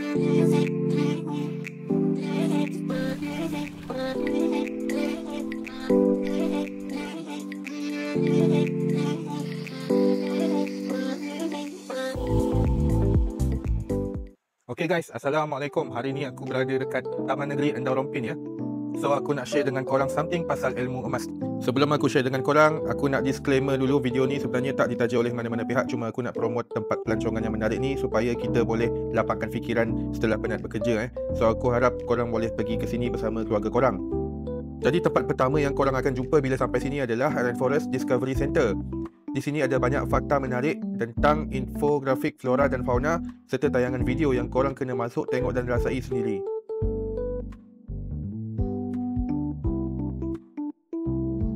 Okay guys, Assalamualaikum. Hari ni aku berada dekat Taman Negeri Endau Rompin ya. So aku nak share dengan korang something pasal ilmu emas. Sebelum aku share dengan korang, aku nak disclaimer dulu, video ni sebenarnya tak ditaja oleh mana-mana pihak. Cuma aku nak promote tempat pelancongan yang menarik ni supaya kita boleh lapangkan fikiran setelah penat bekerja. So aku harap korang boleh pergi ke sini bersama keluarga korang. Jadi tempat pertama yang korang akan jumpa bila sampai sini adalah Rainforest Discovery Centre. Di sini ada banyak fakta menarik tentang infografik flora dan fauna serta tayangan video yang korang kena masuk tengok dan rasai sendiri.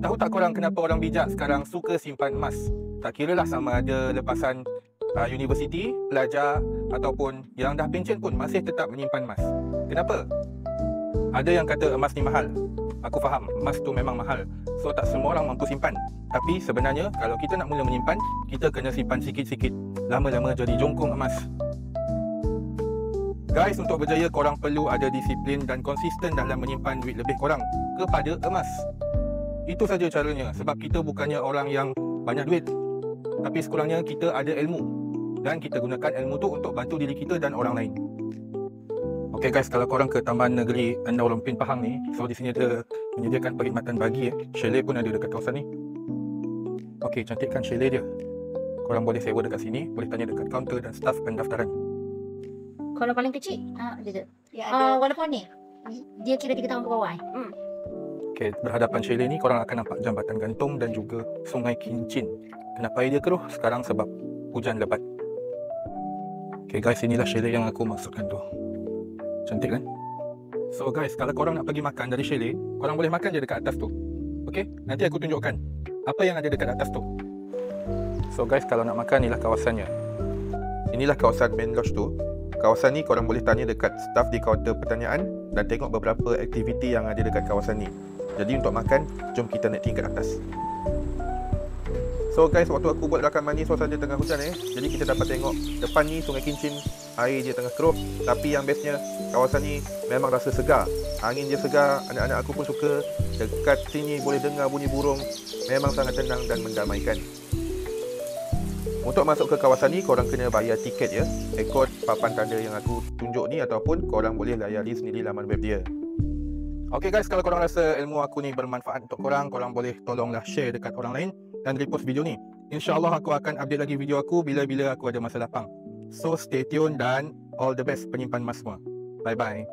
Tahu tak korang kenapa orang bijak sekarang suka simpan emas? Tak kira lah sama ada lepasan universiti, pelajar ataupun yang dah pencen pun masih tetap menyimpan emas. Kenapa? Ada yang kata emas ni mahal. Aku faham, emas tu memang mahal. So tak semua orang mampu simpan. Tapi sebenarnya kalau kita nak mula menyimpan, kita kena simpan sikit-sikit. Lama-lama jadi jongkong emas. Guys, untuk berjaya korang perlu ada disiplin dan konsisten dalam menyimpan duit lebih korang kepada emas. Itu saja caranya, sebab kita bukannya orang yang banyak duit, tapi sekurangnya kita ada ilmu dan kita gunakan ilmu tu untuk bantu diri kita dan orang lain. Okay guys, kalau korang ke Taman Negeri Endau Rompin Pahang ni, so di sini ada menyediakan perkhidmatan bagi chalet pun ada dekat kawasan ni. Okay, cantikkan chalet dia. Korang boleh sewa dekat sini, boleh tanya dekat kaunter dan staf pendaftaran. Kalau paling kecil, dia walaupun ni dia kira 3 tahun ke bawah. Okay, berhadapan chalet ni korang akan nampak jambatan gantung dan juga Sungai Kincin. Kenapa dia keruh? Sekarang sebab hujan lebat. Okay guys, inilah chalet yang aku maksudkan tu. Cantik kan? So guys, kalau korang nak pergi makan dari chalet, korang boleh makan je dekat atas tu. Okay, nanti aku tunjukkan apa yang ada dekat atas tu. So guys, kalau nak makan, inilah kawasannya. Inilah kawasan main lodge tu. Kawasan ni korang boleh tanya dekat staf di kaunter pertanyaan dan tengok beberapa aktiviti yang ada dekat kawasan ni. Jadi untuk makan, jom kita naik tingkat atas. So guys, waktu aku buat rakaman ni suasana tengah hujan jadi kita dapat tengok depan ni Sungai Kincin, air dia tengah keruh. Tapi yang bestnya, kawasan ni memang rasa segar. Angin dia segar, anak-anak aku pun suka. Dekat sini boleh dengar bunyi burung. Memang sangat tenang dan mendamaikan. Untuk masuk ke kawasan ni, korang kena bayar tiket ya, ikut papan tanda yang aku tunjuk ni, ataupun korang boleh layari sendiri laman web dia. Okay guys, kalau korang rasa ilmu aku ni bermanfaat untuk korang, korang boleh tolonglah share dekat orang lain dan repost video ni. InsyaAllah aku akan update lagi video aku bila-bila aku ada masa lapang. So stay tune dan all the best penyimpan emas semua. Bye bye.